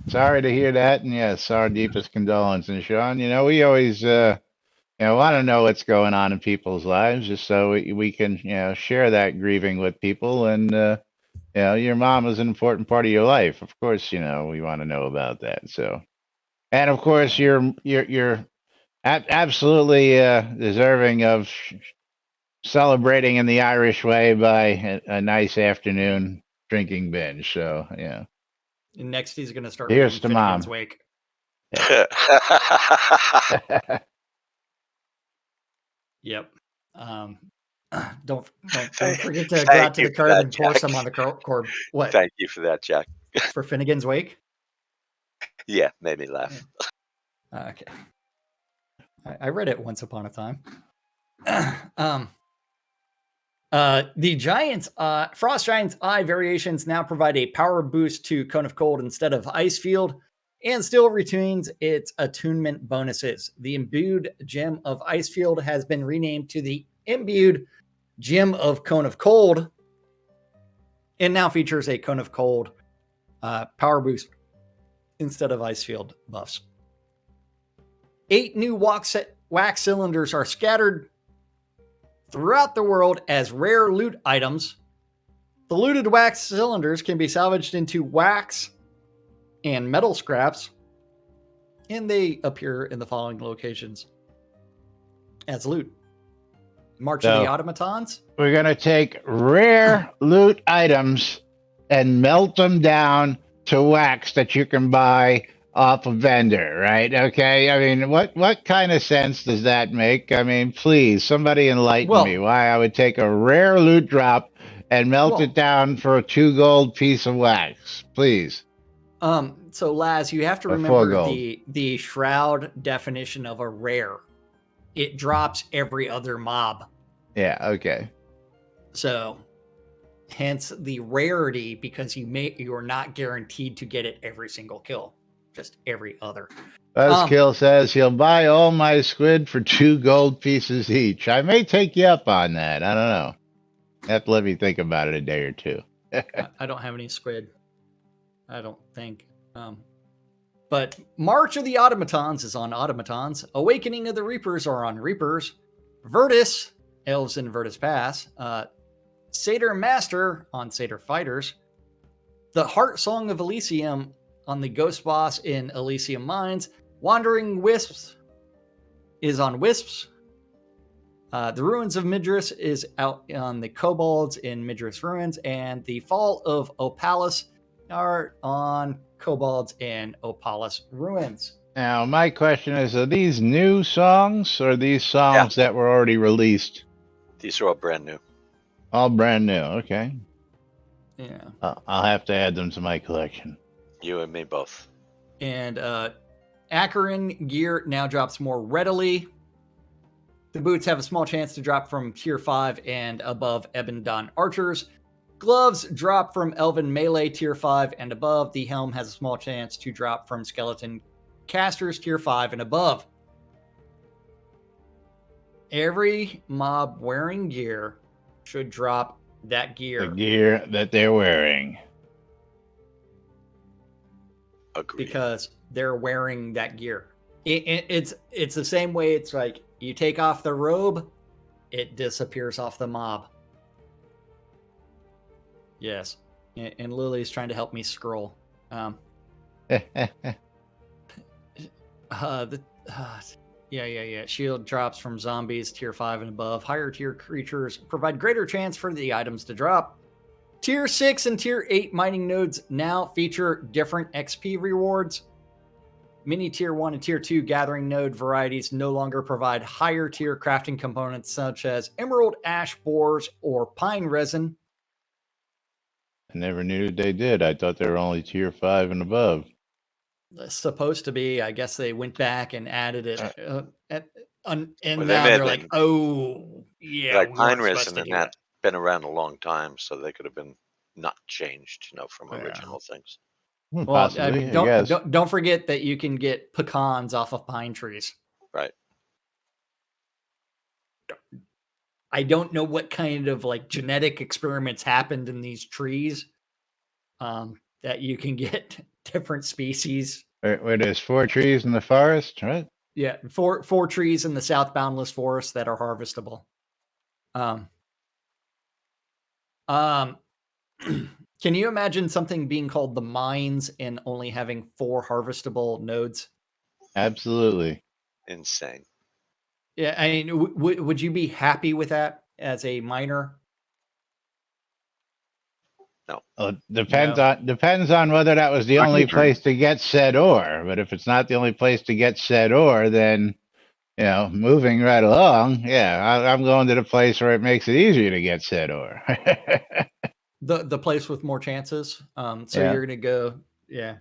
sorry to hear that, and yes, our deepest condolences, Sean. We always want to know what's going on in people's lives, just so we can share that grieving with people. And your mom is an important part of your life, of course. We want to know about that. So, and of course, you're absolutely deserving of celebrating in the Irish way by a nice afternoon drinking binge. So yeah. And next, he's going to start. Here's to Mom. Wake. Yep. Don't forget to go out to the card and pour some on the cord. What? Thank you for that, Jack. For Finnegan's Wake? Yeah, made me laugh. Okay. I read it once upon a time. The Frost Giant's Eye variations now provide a power boost to Cone of Cold instead of Ice Field, and still retains its attunement bonuses. The Imbued Gem of Icefield has been renamed to the Imbued Gem of Cone of Cold, and now features a Cone of Cold power boost instead of Icefield buffs. 8 new wax cylinders are scattered throughout the world as rare loot items. The looted wax cylinders can be salvaged into wax and metal scraps, and they appear in the following locations as loot. March of the Automatons. We're going to take rare loot items and melt them down to wax that you can buy off a vendor, right? Okay. I mean, what kind of sense does that make? I mean, please, somebody enlighten me why I would take a rare loot drop and melt it down for a 2 gold piece of wax, please. So Laz, you have to remember the Shroud definition of a rare. It drops every other mob. Yeah, okay. So hence the rarity, because you're not guaranteed to get it every single kill. Just every other. Buzzkill says he'll buy all my squid for 2 gold pieces each. I may take you up on that. I don't know. You have to let me think about it a day or two. I don't have any squid. I don't think. But March of the Automatons is on Automatons. Awakening of the Reapers are on Reapers. Virtus, Elves in Virtus Pass. Satyr Master on Satyr Fighters. The Heart Song of Elysium on the Ghost Boss in Elysium Mines. Wandering Wisps is on Wisps. The Ruins of Midras is out on the Kobolds in Midras Ruins. And the Fall of Opalis are on Kobolds and Opalis Ruins. Now, my question is, are these new songs or these songs that were already released? These are all brand new. All brand new, okay. Yeah. I'll have to add them to my collection. You and me both. And Acheron gear now drops more readily. The boots have a small chance to drop from tier 5 and above Ebondon archers. Gloves drop from Elven melee tier 5 and above. The helm has a small chance to drop from skeleton casters tier 5 and above. Every mob wearing gear should drop that gear. The gear that they're wearing. Agreed. Because they're wearing that gear. It's the same way. It's like you take off the robe, it disappears off the mob. Yes, and Lily's trying to help me scroll. Yeah. Shield drops from zombies tier 5 and above. Higher tier creatures provide greater chance for the items to drop. Tier 6 and Tier 8 mining nodes now feature different XP rewards. Many Tier 1 and Tier 2 gathering node varieties no longer provide higher tier crafting components such as emerald ash bores or pine resin. I never knew they did. I thought they were only tier 5 and above. It's supposed to be. I guess they went back and added it. And Well, now they're like, oh, yeah. Like we pine weren't supposed resin to and do that been around a long time, so they could have been not changed, from Yeah. original things. Well, Possibly, I guess. don't forget that you can get pecans off of pine trees. Right. I don't know what kind of like genetic experiments happened in these trees that you can get different species. Where there's 4 trees in the forest, right? Yeah, four trees in the South Boundless Forest that are harvestable. Can you imagine something being called the mines and only having 4 harvestable nodes? Absolutely. Insane. Yeah, I mean, would you be happy with that as a miner? No. Well, it depends on whether that was the only place to get said ore. But if it's not the only place to get said ore, then moving right along, I'm going to the place where it makes it easier to get said ore. The place with more chances. So Yeah. you're gonna go, yeah.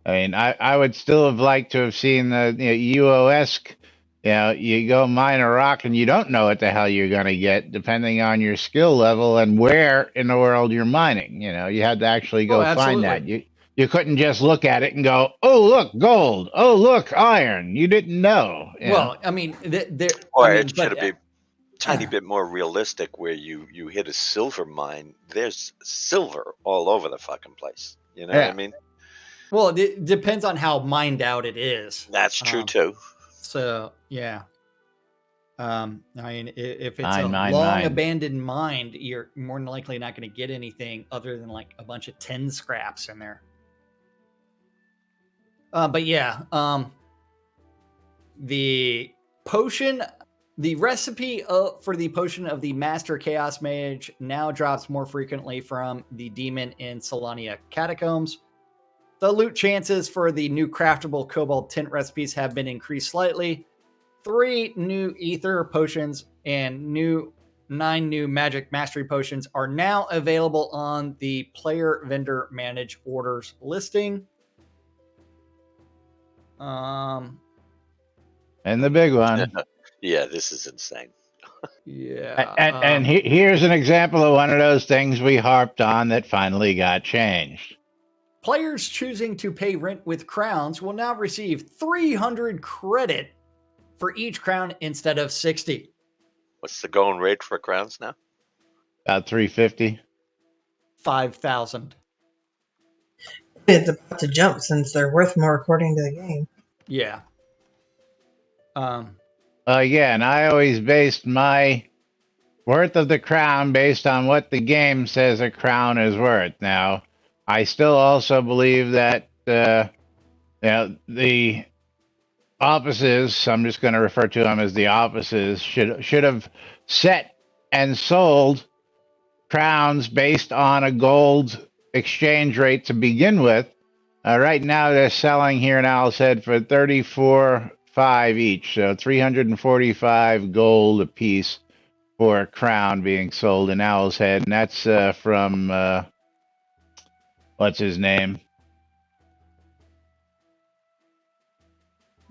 I mean, I would still have liked to have seen the UO-esque. You go mine a rock and you don't know what the hell you're going to get, depending on your skill level and where in the world you're mining. You had to actually go find that. You couldn't just look at it and go, "Oh, look, gold. Oh, look, iron." You didn't know. Well, I mean, it should be a tiny bit more realistic, where you hit a silver mine. There's silver all over the fucking place. You know what I mean? Well, it depends on how mined out it is. That's true too. So yeah. I mean, if it's abandoned mine, you're more than likely not going to get anything other than like a bunch of tin scraps in there. But yeah, the recipe for the potion of the Master Chaos Mage now drops more frequently from the demon in Solania Catacombs. The loot chances for the new craftable Cobalt Tint recipes have been increased slightly. 3 new Ether potions and 9 new Magic Mastery potions are now available on the Player Vendor Manage Orders listing. And the big one. Yeah, this is insane. Yeah. And here's an example of one of those things we harped on that finally got changed. Players choosing to pay rent with crowns will now receive 300 credit for each crown instead of 60. What's the going rate for crowns now? About 350. 5,000. It's about to jump since they're worth more according to the game. Yeah. Again, I always based my worth of the crown based on what the game says a crown is worth. Now, I still also believe that the offices, I'm just going to refer to them as the offices, should have set and sold crowns based on a gold exchange rate to begin with. Right now, they're selling here in Owl's Head for 34.5 each, so 345 gold a piece for a crown being sold in Owl's Head, and that's from what's his name?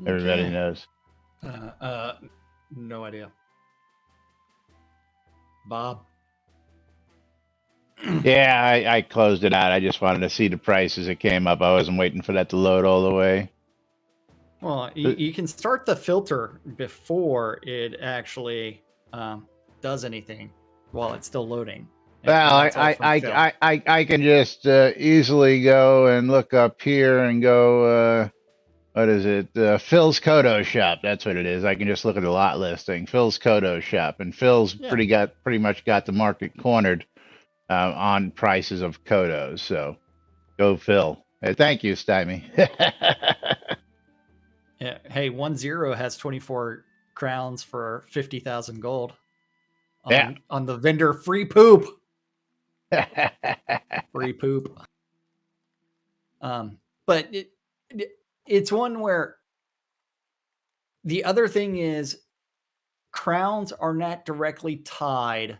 Everybody Okay. knows. No idea. Bob. Yeah, I closed it out. I just wanted to see the price as it came up. I wasn't waiting for that to load all the way. Well, you can start the filter before it actually does anything while it's still loading. Well, And that's all from Phil. I can just easily go and look up here and go, what is it? Phil's Kodo Shop. That's what it is. I can just look at the lot listing. Phil's Kodo Shop. And Phil's Yeah. pretty much got the market cornered on prices of Kodos. So go Phil. Hey, thank you, Stymie. Yeah. Hey, 1-0 has 24 crowns for 50,000 gold. On the vendor free poop. Free poop. But it's one where the other thing is crowns are not directly tied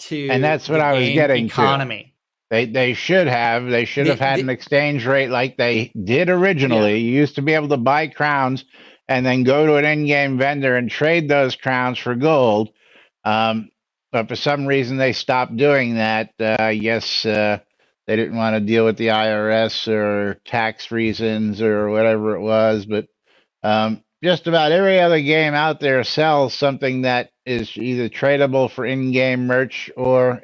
to And that's what I was getting economy. to. They should have had an exchange rate like they did originally. Yeah. You used to be able to buy crowns and then go to an in-game vendor and trade those crowns for gold. But for some reason they stopped doing that. I guess they didn't want to deal with the IRS or tax reasons or whatever it was. But just about every other game out there sells something that is either tradable for in-game merch or,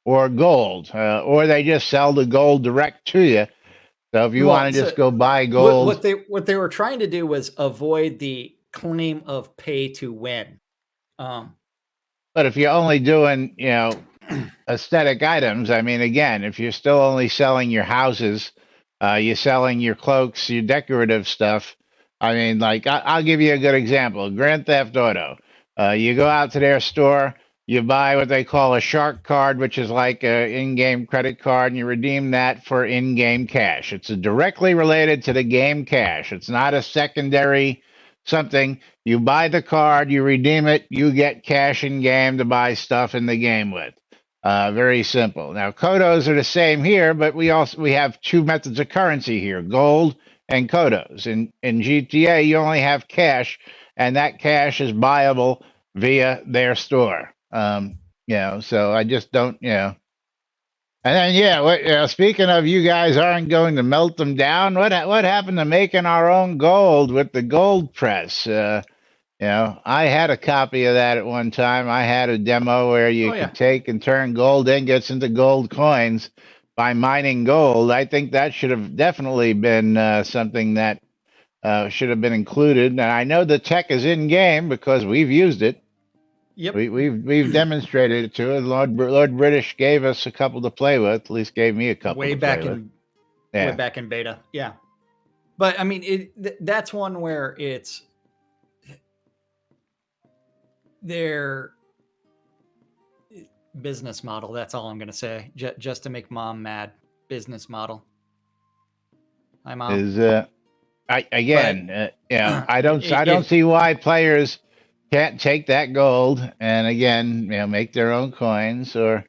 or gold, or they just sell the gold direct to you. So if you want to just go buy gold, what they were trying to do was avoid the claim of pay to win. But if you're only doing, aesthetic items, I mean, again, if you're still only selling your houses, you're selling your cloaks, your decorative stuff. I mean, like, I'll give you a good example. Grand Theft Auto. You go out to their store, you buy what they call a shark card, which is like an in-game credit card, and you redeem that for in-game cash. It's directly related to the game cash. It's not a secondary something. You buy the card, you redeem it, you get cash in game to buy stuff in the game with. Very simple. Now, Kodos are the same here, but we have two methods of currency here: gold and Kodos. In GTA, you only have cash, and that cash is buyable via their store. So I just don't, And then, speaking of, you guys aren't going to melt them down. What happened to making our own gold with the gold press? I had a copy of that at one time. I had a demo where you could take and turn gold ingots into gold coins by mining gold. I think that should have definitely been something that should have been included. And I know the tech is in game because we've used it. Yep. We've demonstrated it to it. Lord British gave us a couple to play with. At least gave me a couple. Way back in beta. Yeah. But I mean, that's one where it's their business model. That's all I'm going to say. Just to make mom mad. Business model. Hi, mom. Is I don't see why players can't take that gold and again, make their own coins or,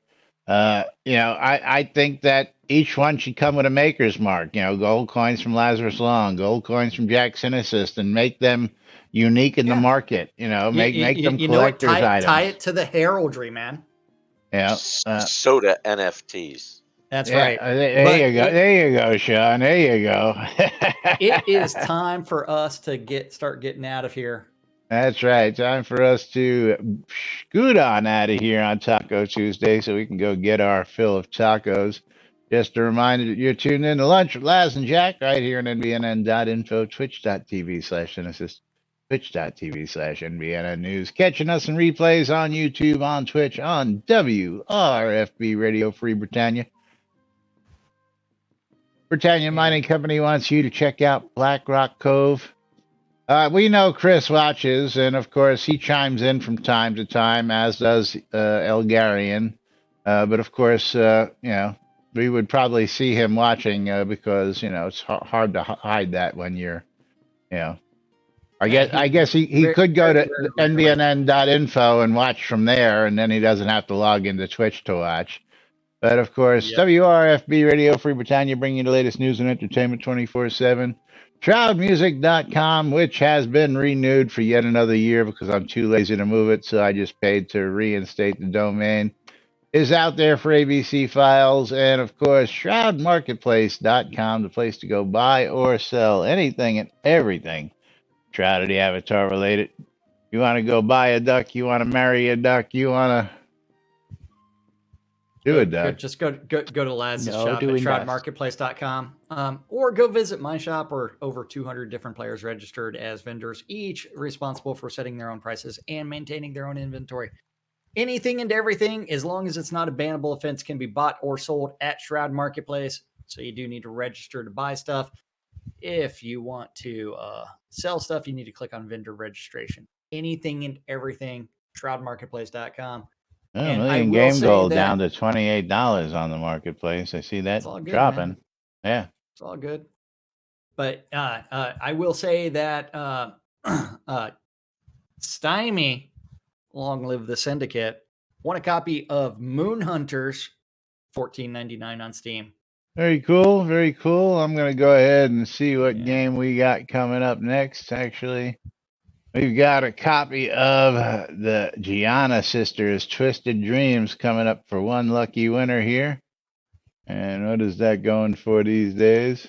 I think that each one should come with a maker's mark, gold coins from Lazarus Long, gold coins from Jack Synicist, and make them unique in the market, make them collector's items. Tie it to the heraldry, man. Yeah. Soda NFTs. That's right. There you go. There you go, Sean. There you go. It is time for us to start getting out of here. That's right. Time for us to scoot on out of here on Taco Tuesday so we can go get our fill of tacos. Just a reminder that you're tuned in to Lunch with Laz and Jack right here on NBNN.info, twitch.tv/Genesis, twitch.tv/NBNN News. Catching us in replays on YouTube, on Twitch, on WRFB Radio Free Britannia. Britannia Mining Company wants you to check out Black Rock Cove. We know Chris watches, and of course he chimes in from time to time, as does Elgarian. But of course, we would probably see him watching because it's hard to hide that when you're, I guess he could go to NBNN.info and watch from there, and then he doesn't have to log into Twitch to watch. But of course, WRFB Radio Free Britannia bringing you the latest news and entertainment 24/7. ShroudMusic.com, which has been renewed for yet another year because I'm too lazy to move it, so I just paid to reinstate the domain, is out there for ABC files. And, of course, ShroudMarketplace.com, the place to go buy or sell anything and everything Shroud the Avatar related. You want to go buy a duck, you want to marry a duck, you want to do a duck. Just go to Laz's shop at doing shroudmarketplace.com, or go visit my shop, where over 200 different players registered as vendors, each responsible for setting their own prices and maintaining their own inventory. Anything and everything, as long as it's not a bannable offense, can be bought or sold at Shroud Marketplace. So you do need to register to buy stuff. If you want to sell stuff, you need to click on vendor registration. Anything and everything, shroudmarketplace.com. Oh, Million Game Gold down to $28 on the marketplace. I see that dropping. Man. Yeah. It's all good. But I will say that Stymie, long live the Syndicate, won a copy of Moon Hunters, $14.99 on Steam. Very cool. Very cool. I'm going to go ahead and see what game we got coming up next, actually. We've got a copy of the Gianna Sisters Twisted Dreams coming up for one lucky winner here. And what is that going for these days?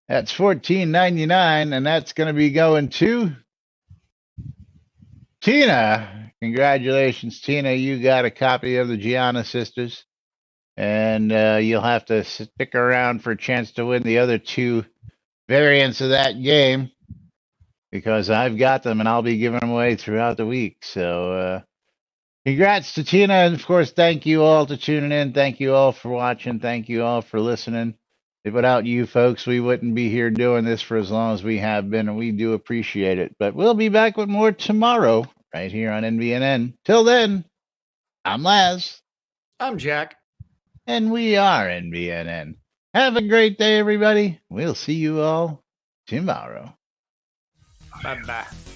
That's $14.99, and that's going to be going to Tina. Congratulations, Tina. You got a copy of the Gianna Sisters. And you'll have to stick around for a chance to win the other two variants of that game, because I've got them and I'll be giving them away throughout the week. So congrats to Tina. And of course, thank you all for tuning in. Thank you all for watching. Thank you all for listening. Without you folks, we wouldn't be here doing this for as long as we have been, and we do appreciate it. But we'll be back with more tomorrow right here on NBNN. Till then, I'm Laz. I'm Jack. And we are NBNN. Have a great day, everybody. We'll see you all tomorrow. Bye-bye.